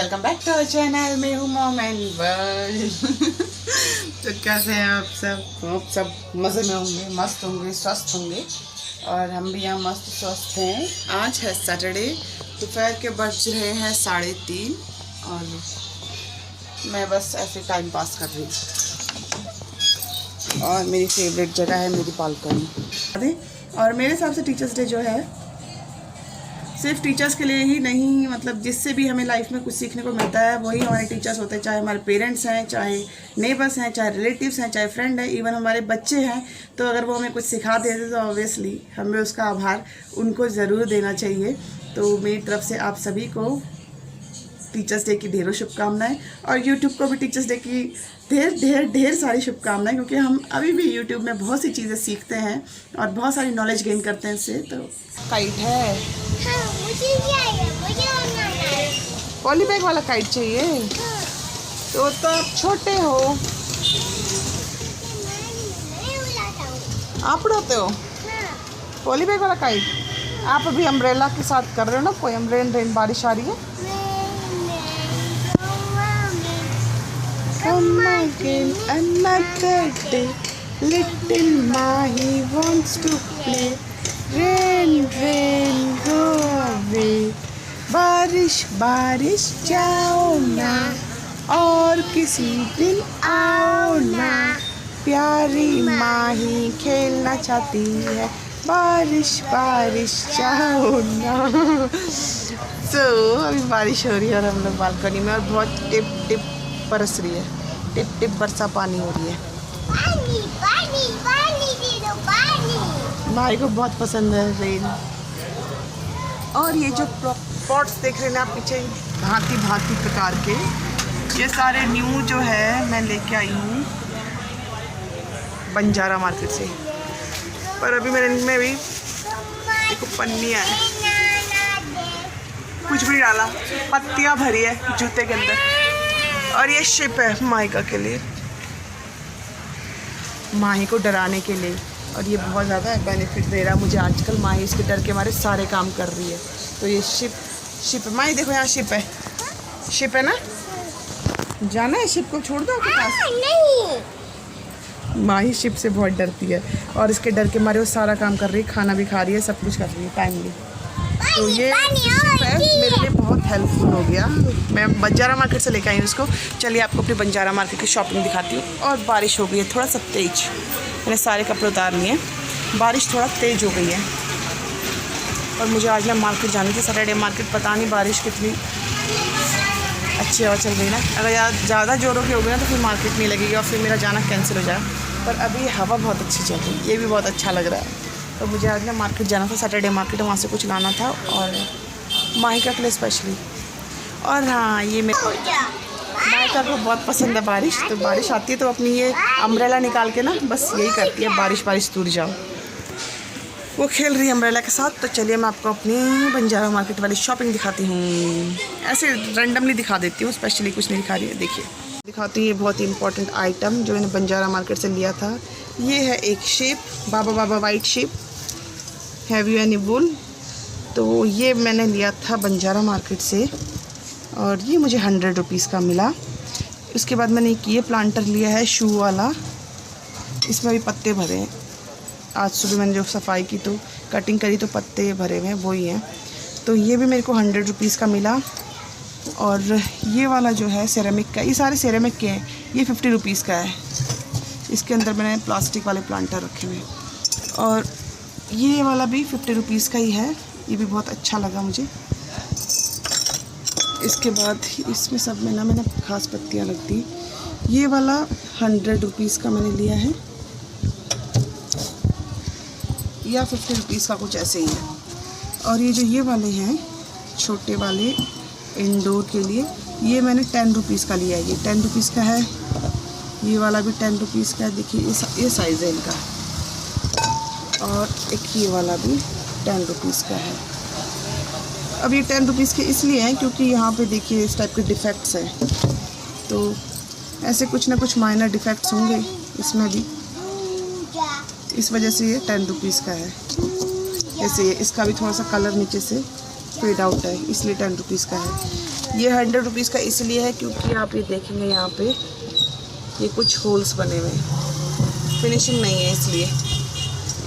Welcome back to our channel. मैं हूँ mom and world. तो कैसे हैं आप सब मज़े में होंगे, मस्त होंगे, स्वस्थ होंगे। और हम भी यहाँ मस्त स्वस्थ हैं। आज है सैटरडे, दोपहर के बज रहे हैं 3:30 और मैं बस ऐसे टाइम पास कर रही हूँ। और मेरी फेवरेट जगह है मेरी बालकनी। और मेरे हिसाब से टीचर्स डे जो है सिर्फ टीचर्स के लिए ही नहीं, मतलब जिससे भी हमें लाइफ में कुछ सीखने को मिलता है वही हमारे टीचर्स होते हैं। चाहे हमारे पेरेंट्स हैं, चाहे नेबर्स हैं, चाहे रिलेटिव्स हैं, चाहे फ्रेंड हैं, इवन हमारे बच्चे हैं। तो अगर वो हमें कुछ सिखा देते तो ऑब्वियसली हमें उसका आभार उनको ज़रूर देना चाहिए। तो मेरी तरफ से आप सभी को टीचर्स डे की ढेरों शुभकामनाएं। और यूट्यूब को भी टीचर्स डे की ढेर सारी शुभकामनाएं, क्योंकि हम अभी भी यूट्यूब में बहुत सी चीज़ें सीखते हैं और बहुत सारी नॉलेज गेन करते हैं इससे। तो काइट है, हाँ, मुझे पॉली बैग वाला काइट चाहिए। तो आप छोटे हो, आप उड़ाते हो पॉली बैग वाला काइट। आप अभी अम्ब्रेला के साथ कर रहे हो ना, कोई रेन बारिश आ रही है। Come again another day, little Mahi wants to play. Rain, rain, go away. बारिश बारिश जाओ ना, और किसी दिन आओ ना। प्यारी माही खेलना चाहती है, बारिश बारिश जाओ ना। अभी बारिश हो रही है और हम लोग बालकनी में, और बहुत टिप टिप बरस रही है, टिप टिप बरसा पानी हो रही है। पानी पानी पानी दे दो पानी। भाई को बहुत पसंद है रेन। और ये जो पॉट्स देख रहे हैं आप पीछे, भांति भांति प्रकार के, ये सारे न्यू जो है मैं लेके आई हूँ बंजारा मार्केट से। पर अभी मैंने इनमें भी देखो पन्नियाँ है, कुछ भी डाला, पत्तियाँ भरी है जूते के अंदर। और ये शिप है माहिका के लिए, माही को डराने के लिए। और ये बहुत ज़्यादा बेनिफिट दे रहा है मुझे आजकल। माही इसके डर के हमारे सारे काम कर रही है। तो ये शिप माही देखो, यहाँ शिप है ना, जाना है शिप को, छोड़ दो आपके पास। नहीं, माही शिप से बहुत डरती है और इसके डर के मारे वो सारा काम कर रही है, खाना भी खा रही है, सब कुछ कर रही है टाइमली। तो ये शिप है मेरे लिए बहुत हेल्पफुल हो गया। मैं बंजारा मार्केट से लेकर आई हूँ उसको। चलिए आपको अपनी बंजारा मार्केट की शॉपिंग दिखाती हूँ। और बारिश हो गई है थोड़ा सा तेज, मैंने सारे कपड़े उतार लिए, बारिश थोड़ा तेज हो गई है। और मुझे आज ना मार्केट जानी थी, सैटरडे मार्केट। पता नहीं बारिश कितनी अच्छी हवा चल रही ना, अगर ज़्यादा जोरों की हो गई ना तो फिर मार्केट नहीं लगेगी और फिर मेरा जाना कैंसिल हो जाए। पर अभी हवा बहुत अच्छी चल रही है, ये भी बहुत अच्छा लग रहा है। तो मुझे आज ना मार्केट जाना था, सैटरडे मार्केट, वहाँ से कुछ लाना था और माहिका के लिए स्पेशली। और हाँ, ये माहिका को बहुत पसंद है बारिश। तो बारिश आती है तो अपनी ये अम्ब्रेला निकाल के ना बस यही करती है, बारिश बारिश दूर जाओ। वो खेल रही है अम्ब्रेला के साथ। तो चलिए मैं आपको अपनी बंजारा मार्केट वाली शॉपिंग दिखाती हूँ। ऐसे रैंडमली दिखा देती हूँ, स्पेशली कुछ नहीं दिखा रही है। देखिए दिखाती हूँ, ये बहुत ही इंपॉर्टेंट आइटम जो मैंने बंजारा मार्केट से लिया था। ये है एक शेप, बाबा वाइट शेप, हैवी एनी वुल। तो ये मैंने लिया था बंजारा मार्केट से और ये मुझे 100 रुपीज़ का मिला। उसके बाद मैंने ये प्लांटर लिया है शू वाला, इसमें भी पत्ते भरे हैं। आज सुबह मैंने जो सफाई की तो कटिंग करी तो पत्ते भरे हुए हैं, वही हैं। तो ये भी मेरे को 100 रुपीज़ का मिला। और ये वाला जो है सेरेमिक का, ये सारे सेरेमिक के हैं, ये 50 रुपीज़ का है। इसके अंदर मैंने प्लास्टिक वाले प्लांटर रखे हुए। और ये वाला भी 50 रुपीज़ का ही है, ये भी बहुत अच्छा लगा मुझे। इसके बाद इसमें सब में ना मैंने खास पत्तियाँ रख दी। ये वाला 100 रुपीज़ का मैंने लिया है, या 50 रुपीज़ का कुछ ऐसे ही है। और ये जो ये वाले हैं छोटे वाले इंडोर के लिए, ये मैंने 10 रुपीज़ का लिया है। ये 10 रुपीज़ का है, ये वाला भी 10 रुपीज़ का है। देखिए ये साइज़ है इनका। और एक ये वाला भी 10 रुपीज़ का है। अब ये 10 रुपीज़ के इसलिए हैं क्योंकि यहाँ पे देखिए इस टाइप के डिफेक्ट्स हैं। तो ऐसे कुछ ना कुछ माइनर डिफेक्ट्स होंगे इसमें भी, इस वजह से ये 10 रुपीज़ का है। जैसे इसका भी थोड़ा सा कलर नीचे से फेड आउट है, इसलिए 10 रुपीज़ का है। ये 100 रुपीज़ का इसलिए है क्योंकि आप ये देखेंगे यहाँ पे ये कुछ होल्स बने हुए हैं, फिनिशिंग नहीं है,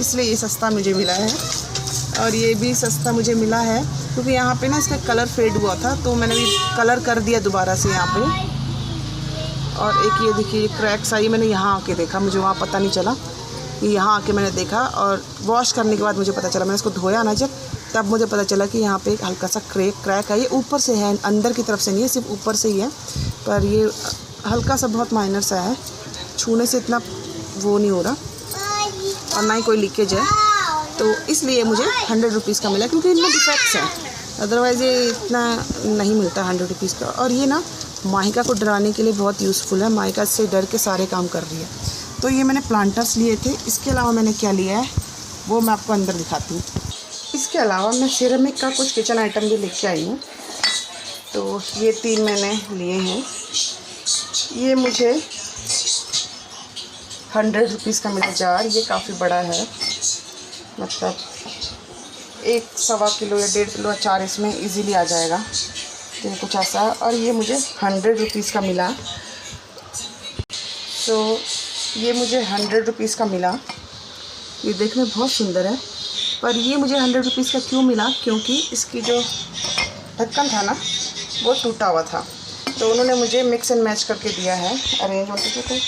इसलिए ये सस्ता मुझे मिला है। और ये भी सस्ता मुझे मिला है क्योंकि यहाँ पे ना इसका कलर फेड हुआ था, तो मैंने भी कलर कर दिया दोबारा से यहाँ पे। और एक ये देखिए क्रैक्स आई, मैंने यहाँ आके देखा, मुझे वहाँ पता नहीं चला, ये यहाँ आके मैंने देखा और वॉश करने के बाद मुझे पता चला। मैंने इसको धोया ना जब, तब मुझे पता चला कि यहाँ पे एक हल्का सा क्रैक है। ये ऊपर से है, अंदर की तरफ से नहीं है, सिर्फ ऊपर से ही है, पर ये हल्का सा बहुत माइनर सा है, छूने से इतना वो नहीं हो रहा और ना ही कोई लीकेज है। तो इसलिए मुझे 100 रुपीज़ का मिला क्योंकि इनमें डिफेक्ट्स हैं, अदरवाइज़ ये इतना नहीं मिलता 100 रुपीज़ का। और ये ना माहिका को डराने के लिए बहुत यूज़फुल है, माहिका से डर के सारे काम कर रही है। तो ये मैंने प्लांटर्स लिए थे, इसके अलावा मैंने क्या लिया है वो मैं आपको अंदर दिखाती हूँ। इसके अलावा मैं सिरेमिक का कुछ किचन आइटम भी लेके आई हूँ। तो ये 3 मैंने लिए हैं। ये मुझे 100 रुपीज़ का मिला जार, ये काफ़ी बड़ा है, मतलब 1-1.25 किलो या 1.5 किलो अचार इसमें इजीली आ जाएगा, तो ये कुछ ऐसा। और ये मुझे 100 रुपीज़ का मिला। तो ये मुझे 100 रुपीज़ का मिला। ये देखने में बहुत सुंदर है, पर ये मुझे 100 रुपीज़ का क्यों मिला, क्योंकि इसकी जो ढक्कन था ना वो टूटा हुआ था, तो उन्होंने मुझे मिक्स एंड मैच करके दिया है, अरेंज होते थे।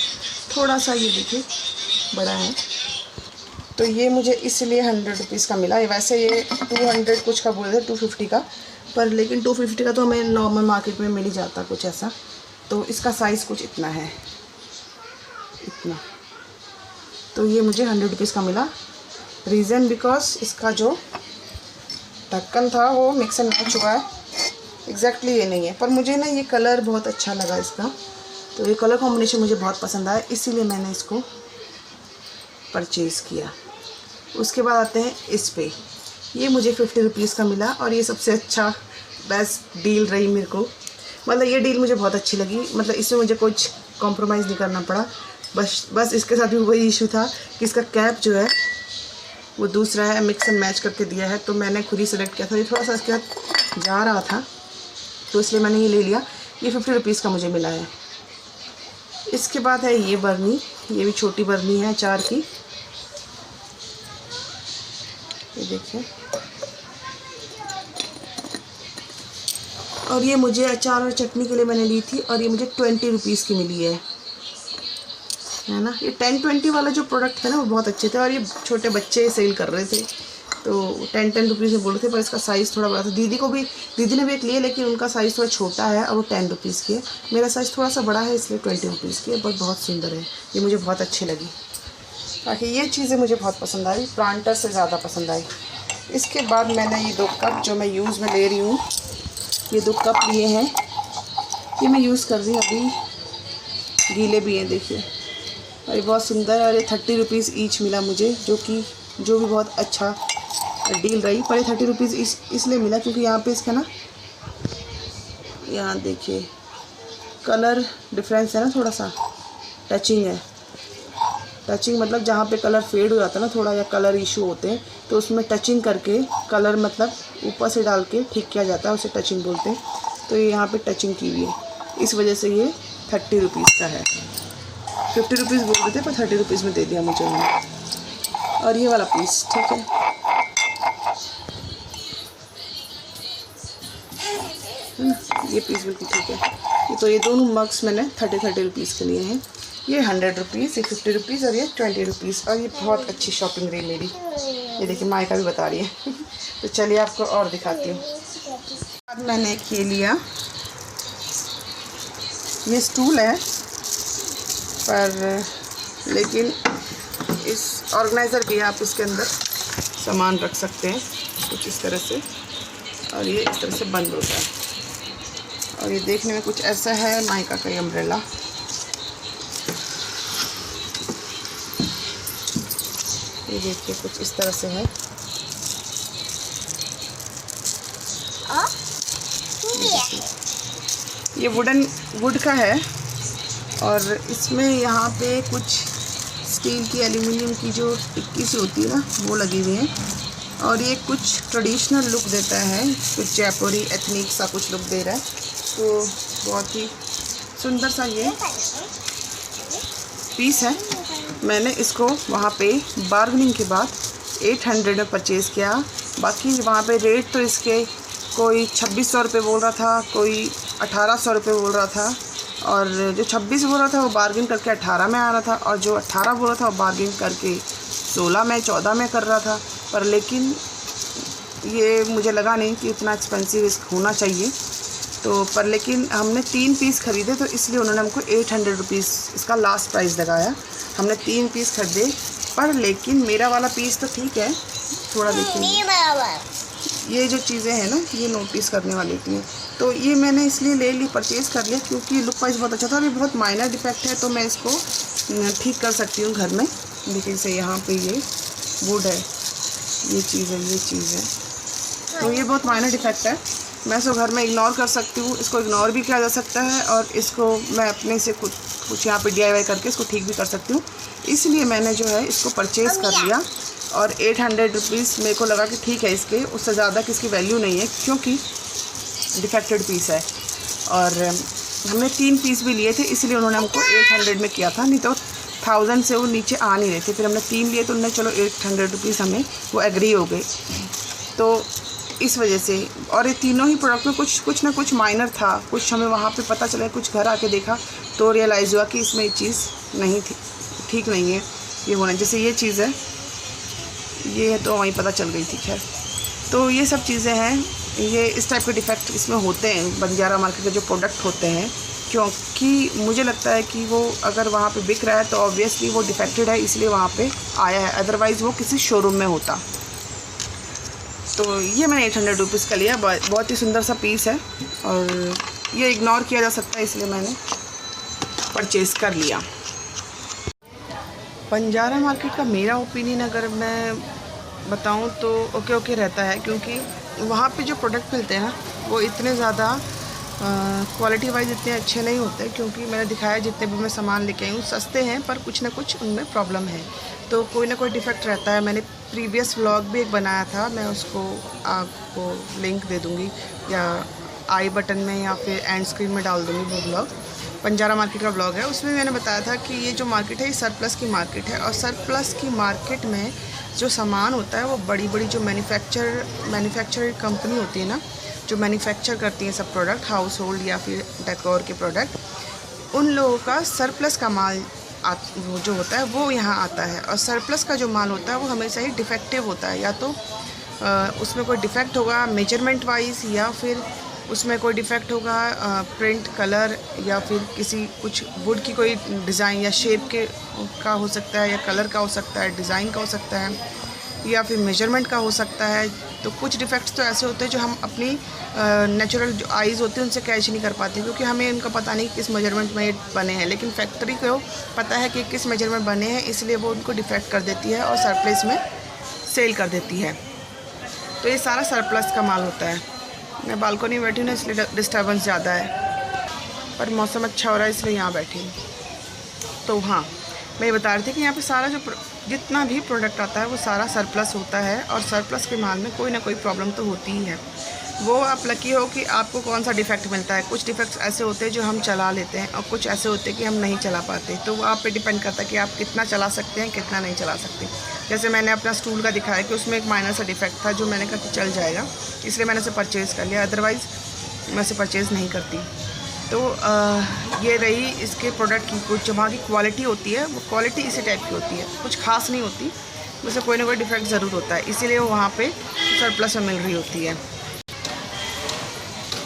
थोड़ा सा ये देखिए बड़ा है, तो ये मुझे इसलिए 100 रुपीज़ का मिला। वैसे ये 200 कुछ का बोले थे, 250 का, पर लेकिन 250 का तो हमें नॉर्मल मार्केट में मिल ही जाता कुछ ऐसा। तो इसका साइज़ कुछ इतना है, इतना। तो ये मुझे 100 रुपीज़ का मिला। रीज़न बिकॉज इसका जो ढक्कन था वो मिक्स एंड मैच हुआ है, एग्जैक्टली ये नहीं है, पर मुझे ना ये कलर बहुत अच्छा लगा इसका, तो ये कलर कॉम्बिनेशन मुझे बहुत पसंद आया, इसीलिए मैंने इसको परचेज़ किया। उसके बाद आते हैं इस पे, ये मुझे 50 रुपीज़ का मिला और ये सबसे अच्छा बेस्ट डील रही मेरे को। मतलब ये डील मुझे बहुत अच्छी लगी, मतलब इसमें मुझे कुछ कॉम्प्रोमाइज़ नहीं करना पड़ा। बस इसके साथ भी वही इशू था कि इसका कैप जो है वो दूसरा है, मिक्स एंड मैच करके दिया है, तो मैंने खुद ही सेलेक्ट किया था। ये थोड़ा सा इसके साथ जा रहा था, तो इसलिए मैंने ये ले लिया। ये 50 रुपीज़ का मुझे मिला है। इसके बाद है ये बर्नी, ये भी छोटी बर्नी है अचार की, ये देखिए। और ये मुझे अचार और चटनी के लिए मैंने ली थी और ये मुझे 20 रुपीज़ की मिली है ना। ये 10-20 वाला जो प्रोडक्ट है ना वो बहुत अच्छे थे और ये छोटे बच्चे सेल कर रहे थे, तो 10-10 रुपीज़ में बोल रहे थे, पर इसका साइज़ थोड़ा बड़ा था। दीदी ने भी एक लिया, लेकिन उनका साइज़ थोड़ा छोटा है और वो 10 रुपीज़ की है। मेरा साइज़ थोड़ा सा बड़ा है, इसलिए 20 रुपीज़ की है, पर बहुत सुंदर है, ये मुझे बहुत अच्छी लगी। बाकी ये चीज़ें मुझे बहुत पसंद आई, प्लांटर से ज़्यादा पसंद आई। इसके बाद मैंने ये 2 कप जो मैं यूज़ में ले रही हूँ, ये 2 कप लिए हैं, ये मैं यूज़ कर रही हूँ अभी, गीले भी हैं देखिए, और ये बहुत सुंदर है। और ये 30 रुपीज़ ईच मिला मुझे, जो भी बहुत अच्छा डील रही। पर ये 30 रुपीज़ इसलिए मिला क्योंकि यहाँ पे इसका ना, यहाँ देखिए कलर डिफरेंस है ना, थोड़ा सा टचिंग है। टचिंग मतलब जहाँ पे कलर फेड हो जाता है ना थोड़ा, या कलर इशू होते हैं, तो उसमें टचिंग करके कलर मतलब ऊपर से डाल के ठीक किया जाता है, उसे टचिंग बोलते हैं। तो ये यहाँ पे टचिंग की हुई है, इस वजह से ये 30 रुपीज़ का है। 50 रुपीज़ बोल रहे थे, पर 30 रुपीज़ में दे दिया मुझे उन्होंने। और ये वाला पीस ठीक है, ये पीस बिल्कुल ठीक है। तो ये दोनों मग्स मैंने 30 रुपीज़ के लिए हैं। ये 100 रुपीज़, ये 50 रुपीज़ और ये 20 रुपीज़। और ये बहुत अच्छी शॉपिंग रही मेरी, ये देखिए मायका भी बता रही है। तो चलिए आपको और दिखाती हूँ। बाद मैंने एक ये लिया, ये स्टूल है, पर लेकिन इस ऑर्गेनाइज़र भी आप इसके अंदर सामान रख सकते हैं कुछ इस तरह से, और ये इस तरह से बंद होता है। और ये देखने में कुछ ऐसा है, माइका का ये अम्ब्रेला, ये देखिए कुछ इस तरह से है। ये वुड का है, और इसमें यहाँ पे कुछ स्टील की एल्यूमिनियम की जो टिक्की सी होती है ना वो लगी हुई है, और ये कुछ ट्रेडिशनल लुक देता है, कुछ जयपुरी एथनिक सा कुछ लुक दे रहा है। तो बहुत ही सुंदर सा ये पीस है। मैंने इसको वहाँ पे बार्गेनिंग के बाद 800 में परचेज़ किया। बाकी वहाँ पे रेट तो इसके कोई 2600 रुपये बोल रहा था, कोई 1800 रुपये बोल रहा था, और जो 26 बोल रहा था वो बार्गेन करके 18 में आ रहा था, और जो 18 बोल रहा था वो बार्गेन करके 16 में 14 में कर रहा था। पर लेकिन ये मुझे लगा नहीं कि इतना एक्सपेंसिव होना चाहिए। तो पर लेकिन हमने 3 पीस ख़रीदे, तो इसलिए उन्होंने हमको 800 रुपीज़ इसका लास्ट प्राइस लगाया। हमने 3 पीस खरीदे, पर लेकिन मेरा वाला पीस तो ठीक है। थोड़ा देखिए, ये जो चीज़ें हैं ना, ये नोटिस करने वाली थी, तो ये मैंने इसलिए ले ली, परचेज़ कर लिया, क्योंकि लुक वाइज बहुत अच्छा था। और ये बहुत माइनर डिफेक्ट है, तो मैं इसको ठीक कर सकती हूँ घर में। देखिए से यहाँ पे ये वुड है, ये चीज़ है, तो ये बहुत माइनर डिफेक्ट है। मैं इसको घर में इग्नोर कर सकती हूँ, इसको इग्नोर भी किया जा सकता है, और इसको मैं अपने से कुछ यहाँ पे DIY करके इसको ठीक भी कर सकती हूँ। इसलिए मैंने जो है इसको परचेज़ कर लिया, और 800 रुपीज़ मेरे को लगा कि ठीक है, इसके उससे ज़्यादा की इसकी वैल्यू नहीं है, क्योंकि डिफेक्टेड पीस है। और हमने 3 पीस भी लिए थे, इसलिए उन्होंने हमको 800 में किया था, नहीं तो 1000 से वो नीचे आ नहीं रहे थे। फिर हमने 3 लिए, तो उन्होंने चलो 800 रुपीज़ हमें वो एग्री हो गए। तो इस वजह से, और ये तीनों ही प्रोडक्ट में कुछ ना कुछ माइनर था। कुछ हमें वहाँ पे पता चला, कुछ घर आके देखा तो रियलाइज़ हुआ कि इसमें ये चीज़ नहीं थी, ठीक नहीं है ये होना। जैसे ये चीज़ है, ये तो वहीं पता चल गई थी। खैर, तो ये सब चीज़ें हैं, ये इस टाइप के डिफेक्ट इसमें होते हैं बंजारा मार्केट के जो प्रोडक्ट होते हैं, क्योंकि मुझे लगता है कि वो अगर वहाँ पे बिक रहा है तो ऑब्वियसली वो डिफेक्टेड है, इसलिए वहाँ पे आया है, अदरवाइज़ वो किसी शोरूम में होता। तो ये मैंने 800 रुपीज़ का लिया, बहुत ही सुंदर सा पीस है, और ये इग्नोर किया जा सकता है, इसलिए मैंने परचेज़ कर लिया। बंजारा मार्केट का मेरा ओपिनियन अगर मैं बताऊं तो ओके रहता है, क्योंकि वहाँ पे जो प्रोडक्ट मिलते हैं ना, वो इतने ज़्यादा क्वालिटी वाइज इतने अच्छे नहीं होते, क्योंकि मैंने दिखाया जितने भी मैं सामान लेके आई हूँ सस्ते हैं, पर कुछ ना कुछ उनमें प्रॉब्लम है, तो कोई ना कोई डिफेक्ट रहता है। मैंने प्रीवियस व्लॉग भी एक बनाया था, मैं उसको आपको लिंक दे दूँगी, या आई बटन में या फिर एंड स्क्रीन में डाल दूँगी। वो व्लॉग बंजारा मार्केट का ब्लॉग है, उसमें मैंने बताया था कि ये जो मार्केट है ये सरप्लस की मार्केट है, और सरप्लस की मार्केट में जो सामान होता है वो बड़ी बड़ी जो मैन्युफैक्चर कंपनी होती है ना, जो मैन्युफैक्चर करती हैं सब प्रोडक्ट, हाउस होल्ड या फिर डेकोर के प्रोडक्ट, उन लोगों का सरप्लस का माल वो जो होता है वो यहाँ आता है। और सरप्लस का जो माल होता है वो हमेशा ही डिफेक्टिव होता है, या तो उसमें कोई डिफ़ेक्ट होगा मेजरमेंट वाइज, या फिर उसमें कोई डिफ़ेक्ट होगा प्रिंट कलर, या फिर किसी कुछ वुड की कोई डिज़ाइन या शेप के का हो सकता है, या कलर का हो सकता है, डिज़ाइन का हो सकता है, या फिर मेजरमेंट का हो सकता है। तो कुछ डिफ़ेक्ट्स तो ऐसे होते हैं जो हम अपनी नेचुरल जो आइज़ होती है उनसे कैच नहीं कर पाते, क्योंकि हमें इनका पता नहीं किस मेजरमेंट में बने हैं, लेकिन फैक्ट्री को पता है कि किस मेजरमेंट बने हैं, इसलिए वो उनको डिफ़ेक्ट कर देती है और सरप्लस में सेल कर देती है। तो ये सारा सरप्लस का माल होता है। मैं बालकनी में बैठी हूँ ना, इसलिए डिस्टर्बेंस ज़्यादा है, पर मौसम अच्छा हो रहा है इसलिए यहाँ बैठी हूँ। तो हाँ, मैं ये बता रही थी कि यहाँ पे सारा जो जितना भी प्रोडक्ट आता है वो सारा सरप्लस होता है, और सरप्लस के माल में कोई ना कोई प्रॉब्लम तो होती ही है। वो आप लकी हो कि आपको कौन सा डिफ़ेक्ट मिलता है। कुछ डिफ़ेक्ट्स ऐसे होते हैं जो हम चला लेते हैं, और कुछ ऐसे होते हैं कि हम नहीं चला पाते। तो वो आप पे डिपेंड करता है कि आप कितना चला सकते हैं, कितना नहीं चला सकते। जैसे मैंने अपना स्टूल का दिखाया कि उसमें एक माइनर सा डिफ़ेक्ट था, जो मैंने कहा कि चल जाएगा, इसलिए मैंने उसे परचेज़ कर लिया, अदरवाइज़ मैं उसे परचेज़ नहीं करती। तो ये रही इसके प्रोडक्ट की कुछ जो वहाँ की क्वालिटी होती है, वो क्वालिटी इसी टाइप की होती है, कुछ खास नहीं होती, उसे कोई ना कोई डिफ़ेक्ट ज़रूर होता है, इसीलिए वो वहाँ पे सरप्लस में मिल रही होती है।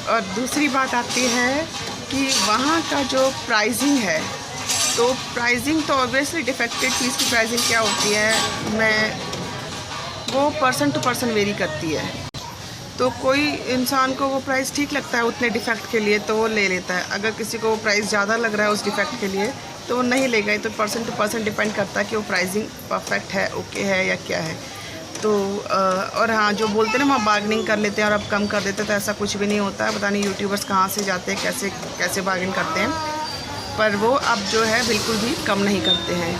और दूसरी बात आती है कि वहाँ का जो प्राइसिंग है, तो प्राइसिंग तो ऑब्वियसली डिफेक्टेड पीस की प्राइसिंग क्या होती है, वो पर्सन टू पर्सन वेरी करती है। तो कोई इंसान को वो प्राइस ठीक लगता है उतने डिफ़ेक्ट के लिए, तो वो ले लेता है। अगर किसी को वो प्राइस ज़्यादा लग रहा है उस डिफ़ेक्ट के लिए, तो वो नहीं लेगा। तो पर्सन टू पर्सन डिपेंड करता है कि वो प्राइसिंग परफेक्ट है, ओके है या क्या है। तो और हाँ, जो बोलते हैं ना वहाँ बार्गेनिंग कर लेते हैं और अब कम कर देते हैं, तो ऐसा कुछ भी नहीं होता है। पता नहीं यूट्यूबर्स कहाँ से जाते हैं, कैसे बार्गेन करते हैं, पर वो अब जो है बिल्कुल भी कम नहीं करते हैं।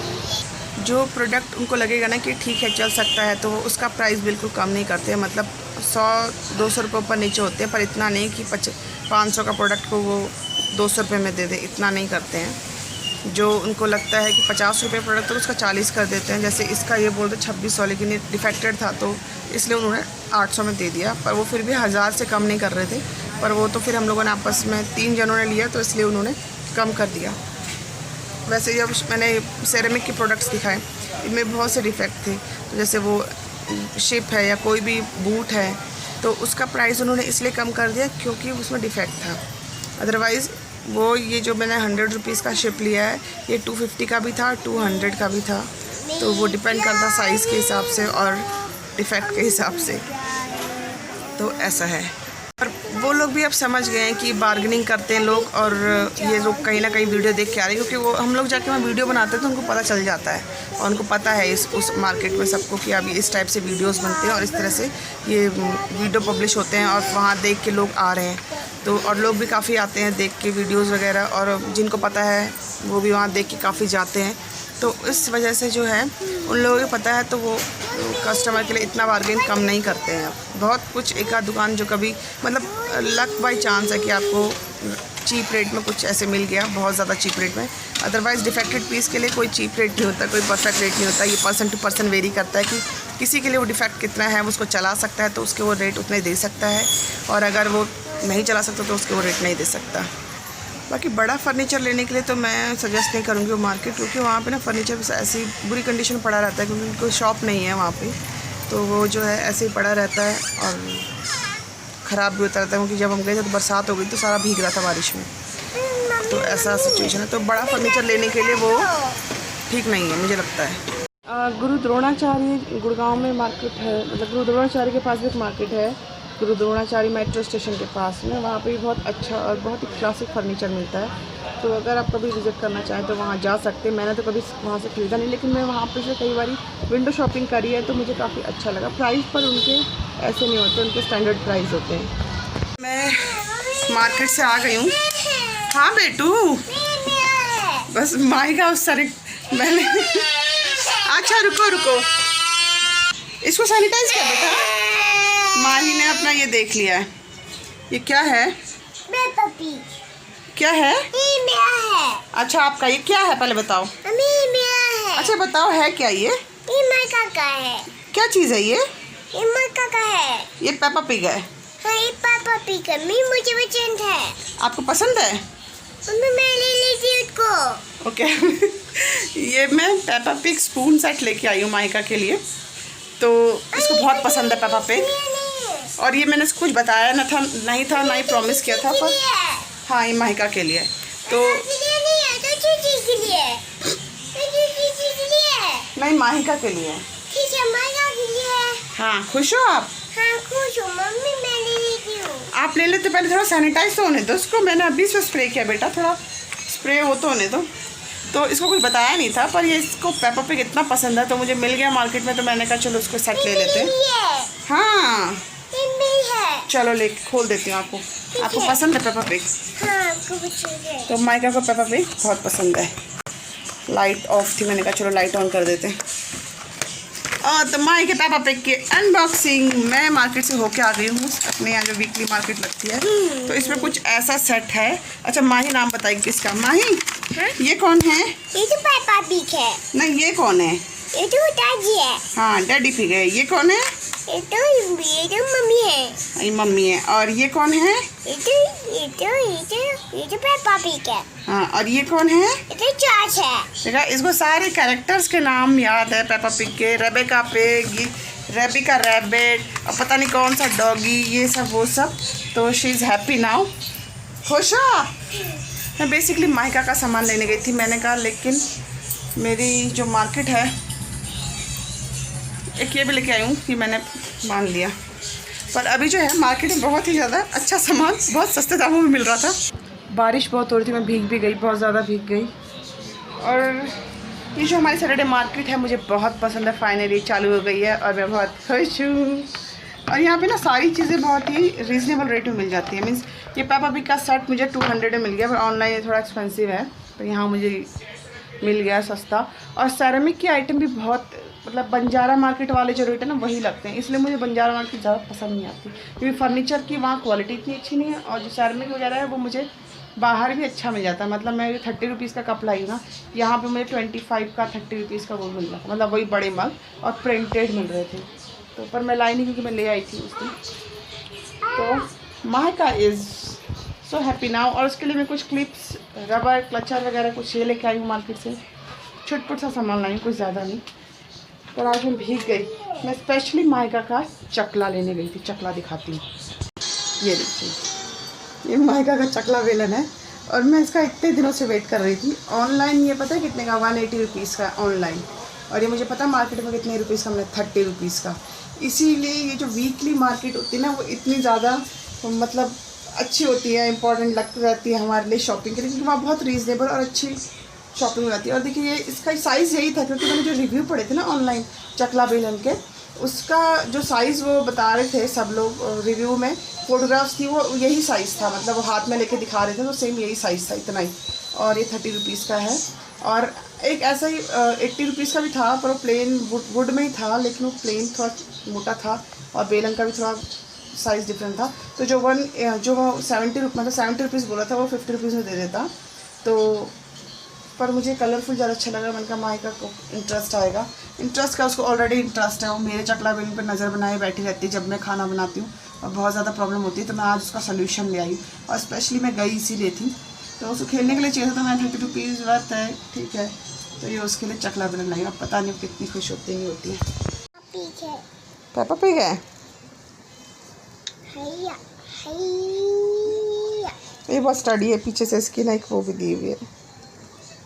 जो प्रोडक्ट उनको लगेगा ना कि ठीक है चल सकता है, तो उसका प्राइस बिल्कुल कम नहीं करते हैं। मतलब 100-200 रुपये ऊपर नीचे होते हैं, पर इतना नहीं कि 500 का प्रोडक्ट को वो 200 रुपये में दे दे, इतना नहीं करते हैं। जो उनको लगता है कि 50 रुपये प्रोडक्ट तो उसका 40 कर देते हैं। जैसे इसका ये बोलते 2600, लेकिन ये डिफेक्टेड था तो इसलिए उन्होंने 800 में दे दिया, पर वो फिर भी 1000 से कम नहीं कर रहे थे। पर वो तो फिर हम लोगों ने आपस में 3 जनों ने लिया तो इसलिए उन्होंने कम कर दिया। वैसे जब मैंने सेरेमिक के प्रोडक्ट्स दिखाए, इनमें बहुत से डिफेक्ट थे, तो जैसे वो शिप है या कोई भी बूट है, तो उसका प्राइस उन्होंने इसलिए कम कर दिया क्योंकि उसमें डिफेक्ट था। अदरवाइज़ वो ये जो मैंने 100 रुपीज़ का शिप लिया है, ये 250 का भी था, 200 का भी था, तो वो डिपेंड करता साइज़ के हिसाब से और डिफेक्ट के हिसाब से। तो ऐसा है। और वो लोग भी अब समझ गए हैं कि बार्गेनिंग करते हैं लोग, और ये लोग कहीं ना कहीं वीडियो देख के आ रहे हैं, क्योंकि वो हम लोग जाके वहाँ वीडियो बनाते हैं तो उनको पता चल जाता है, और उनको पता है उस मार्केट में सबको कि अभी इस टाइप से वीडियोस बनते हैं और इस तरह से ये वीडियो पब्लिश होते हैं, और वहाँ देख के लोग आ रहे हैं। तो और लोग भी काफ़ी आते हैं देख के वीडियोज़ वगैरह, और जिनको पता है वो भी वहाँ देख के काफ़ी जाते हैं। तो इस वजह से जो है उन लोगों को पता है, तो वो कस्टमर के लिए इतना बार्गेन कम नहीं करते हैं। बहुत कुछ एक आध दुकान जो कभी मतलब लक बाई चांस है कि आपको चीप रेट में कुछ ऐसे मिल गया, बहुत ज़्यादा चीप रेट में। अदरवाइज़ डिफेक्टेड पीस के लिए कोई चीप रेट नहीं होता, कोई परफेक्ट रेट नहीं होता। ये पर्सन टू पर्सन वेरी करता है कि किसी के लिए वो डिफेक्ट कितना है, वो उसको चला सकता है तो उसके वो रेट उतने दे सकता है, और अगर वो नहीं चला सकता तो उसके वो रेट नहीं दे सकता। बाकी बड़ा फर्नीचर लेने के लिए तो मैं सजेस्ट नहीं करूँगी वो मार्केट, क्योंकि वहाँ पे ना फर्नीचर ऐसी बुरी कंडीशन पड़ा रहता है, क्योंकि कोई शॉप नहीं है वहाँ पे, तो वो जो है ऐसे ही पड़ा रहता है और ख़राब भी होता रहता है। क्योंकि जब हम गए थे तो बरसात हो गई तो सारा भीग रहा था बारिश में, तो ऐसा सिचुएशन है। तो बड़ा फर्नीचर लेने के लिए वो ठीक नहीं है मुझे लगता है। गुरु द्रोणाचार्य गुड़गांव में मार्केट है, मतलब गुरु द्रोणाचार्य के पास भी एक मार्केट है, गुरु द्रोणाचार्य मेट्रो स्टेशन के पास में। वहाँ पे बहुत अच्छा और बहुत ही क्लासिक फर्नीचर मिलता है, तो अगर आप कभी विज़िट करना चाहें तो वहाँ जा सकते हैं। मैंने तो कभी वहाँ से ख़रीदा नहीं, लेकिन मैं वहाँ पे से कई बार विंडो शॉपिंग करी है, तो मुझे काफ़ी अच्छा लगा। प्राइस पर उनके ऐसे नहीं होते, उनके स्टैंडर्ड प्राइस होते हैं। मैं मार्केट से आ गई हूँ। हाँ बेटू, बस माही का उस सारे मैंने अच्छा रुको, इसको सैनिटाइज कर बेटा। माही ने अपना ये देख लिया है। ये क्या है? क्या है? अच्छा आपका ये क्या है पहले बताओ। अच्छा बताओ है क्या ये? का है। क्या चीज़ है ये? का है। ये पेपा पिग है। हाँ ये पापा पिग है। मुझे पसंद है। आपको पसंद है? मैं ले लीजिए उसको। ओके ये मैं पेपा पिग स्पून सेट लेके आई हूँ माइका के लिए, तो इसको बहुत पसंद है पेपा पिग। और ये मैंने कुछ बताया नहीं था ना ही प्रॉमिस किया था, पर हाँ ये माइका के लिए। तो नहीं माहिका के लिए। ठीक है माहिका के लिए। हाँ खुश हो आप? हाँ खुश हूँ मम्मी, मैं ले लेती हूँ। आप ले लेते, पहले थोड़ा सैनिटाइज तो होने दो उसको। मैंने अभी से स्प्रे किया बेटा, थोड़ा स्प्रे हो तो होने दो। तो इसको कुछ बताया नहीं था, पर ये इसको पेपा पिग इतना पसंद है तो मुझे मिल गया मार्केट में, तो मैंने कहा चलो उसको सेट ले लेते हैं। हाँ चलो ले खोल देती हूँ आपको। आपको पसंद है पेपा पिग? हाँ, तो माइका को पेपा पिग बहुत पसंद है। लाइट ऑफ थी, मैंने कहा चलो लाइट ऑन कर देते हैं। तो माई के पेपा पिग की अनबॉक्सिंग मैं मार्केट से होके आ गई हूँ, अपने यहाँ जो वीकली मार्केट लगती है। तो इसमें कुछ ऐसा सेट है। अच्छा माही नाम बताइए किसका? माही हाँ? ये कौन है? ये तो पेपा पिग है। नहीं ये कौन है? ये तो दादी है। हाँ डैडी पिग है। ये कौन है? ये तो मम्मी है। ये मम्मी है। और ये कौन है? ये तो पेपा पिग है। हाँ और ये कौन है? ये तो चाच है। देखा, इसको सारे कैरेक्टर्स के नाम याद है पेपा पिग के। रेबेका पिग, रेबिका रैबिट, और पता नहीं कौन सा डॉगी, ये सब वो सब। तो शी इज़ हैप्पी नाउ। खुश हो? मैं बेसिकली माइका का सामान लेने गई थी। मैंने कहा लेकिन मेरी जो मार्केट है, एक ये भी लेके आई हूँ कि मैंने मान लिया। पर अभी जो है मार्केट में बहुत ही ज़्यादा अच्छा सामान बहुत सस्ते दामों में मिल रहा था। बारिश बहुत हो रही थी, मैं भीग भी गई, बहुत ज़्यादा भीग गई। और ये जो हमारी सैटरडे मार्केट है मुझे बहुत पसंद है। फाइनली चालू हो गई है और मैं बहुत खुश हूँ। और यहाँ पे ना सारी चीज़ें बहुत ही रीज़नेबल रेट में मिल जाती है। मीन्स ये पेपा पिग का सेट मुझे 200 में मिल गया, पर ऑनलाइन ये थोड़ा एक्सपेंसिव है, पर यहाँ मुझे मिल गया सस्ता। और सेरेमिक की आइटम भी बहुत, मतलब बंजारा मार्केट वाले जो रेट है ना वही लगते हैं, इसलिए मुझे बंजारा मार्केट ज़्यादा पसंद नहीं आती, क्योंकि फर्नीचर की वहाँ क्वालिटी इतनी अच्छी नहीं है, और जो सेरेमिक वगैरह है वो मुझे बाहर भी अच्छा मिल जाता है। मतलब मैं 30 रुपीज़ का कप लाई ना, यहाँ पे मुझे 25 का 30 रुपीज़ का वो मिल रहा था, मतलब वही बड़े मग और प्रिंटेड मिल रहे थे। तो पर मैं लाई नहीं क्योंकि मैं ले आई थी उस दिन। तो mica is so happy now. और उसके लिए मैं कुछ क्लिप्स, रबर, क्लचर वगैरह कुछ ये लेके आई हूँ मार्केट से। छुटपुट सा सामान लाई हूँ, कुछ ज़्यादा नहीं। पर आज मैं भीग गई, मैं स्पेशली माइका का चकला लेने गई थी। चकला दिखाती हूँ, ये देखिए, ये माइका का चकला बेलन है, और मैं इसका इतने दिनों से वेट कर रही थी। ऑनलाइन ये पता है कितने का, 180 रुपीज़ का ऑनलाइन, और ये मुझे पता है मार्केट में कितने रुपीज़ का, मतलब 30 रुपीज़ का। इसीलिए ये जो वीकली मार्केट होती है ना, वो इतनी ज़्यादा मतलब अच्छी होती है, इंपॉर्टेंट लगती रहती है हमारे लिए शॉपिंग के लिए, क्योंकि वहाँ बहुत रीज़नेबल और अच्छी शॉपिंग हो जाती है। और देखिए ये इसका साइज़ यही था, क्योंकि मैंने जो रिव्यू पढ़े थे ना ऑनलाइन चकला बेलन के, उसका जो साइज़ वो बता रहे थे सब लोग रिव्यू में, फोटोग्राफ्स थी, वो यही साइज़ था, मतलब वो हाथ में लेके दिखा रहे थे तो सेम यही साइज़ था, इतना ही। और ये 30 रुपीज़ का है। और एक ऐसा ही 80 रुपीज़ का भी था, पर वो प्लेन वुड में ही था, लेकिन वो प्लेन थोड़ा मोटा था, और बेलन का भी थोड़ा साइज़ डिफरेंट था। तो जो 70 मतलब 70 रुपीज़ बोला था, वो 50 रुपीज़ में दे देता। तो पर मुझे कलरफुल ज़्यादा अच्छा लगा। मैंने कहा माइका को इंटरेस्ट आएगा, इंटरेस्ट का उसको ऑलरेडी इंटरेस्ट है, वो मेरे चकला बेलन पर नज़र बनाए बैठी रहती है जब मैं खाना बनाती हूँ, और बहुत ज़्यादा प्रॉब्लम होती है। तो मैं आज उसका सोल्यूशन ले आई, और स्पेशली मैं गई इसीलिए थी, तो उसको खेलने के लिए चाहिए था, तो मैं 30 रुपीज़ वर्थ है, ठीक है, तो ये उसके लिए चकला बेलन लाई। अब पता नहीं कितनी खुश होती नहीं होती है। पापा पे गए, ये बहुत स्टडी है, पीछे से इसकी ना एक वो भी दी हुई है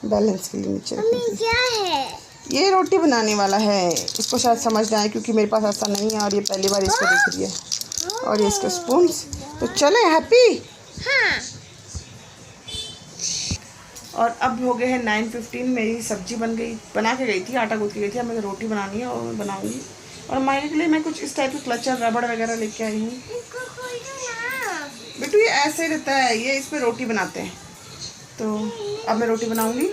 बैलेंस के लिए नीचे रखने के लिए। क्या है? ये रोटी बनाने वाला है, इसको शायद समझ ना आए क्योंकि मेरे पास ऐसा नहीं है, और ये पहली बार इसको देख रही है। और ये इसके स्पून्स। तो चले हैप्पी। हाँ। और अब हो गए हैं 9:15, मेरी सब्जी बन गई, बना के गई थी, आटा गूँथ के गई थी। अब मुझे रोटी बनानी है और मैं बनाऊंगी। और मायके के लिए मैं कुछ इस टाइप के क्लचर, रबड़ वगैरह लेके आई हूँ। बेटू ये ऐसे रहता है, ये इस पर रोटी बनाते हैं। तो अब मैं रोटी बनाऊंगी,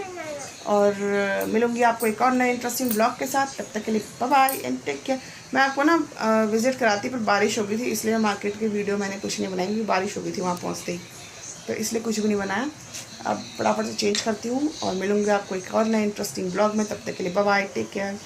और मिलूंगी आपको एक और नए इंटरेस्टिंग ब्लॉग के साथ। तब तक के लिए bye bye and take care. मैं आपको ना विज़िट कराती, पर बारिश हो गई थी, इसलिए मार्केट की वीडियो मैंने कुछ नहीं बनाई, क्योंकि बारिश हो गई थी वहाँ पहुँचते ही, तो इसलिए कुछ भी नहीं बनाया। अब फटाफट से चेंज करती हूँ, और मिलूंगी आपको एक और नए इंटरेस्टिंग ब्लॉग में। तब तक के लिए बाय बाय, टेक केयर।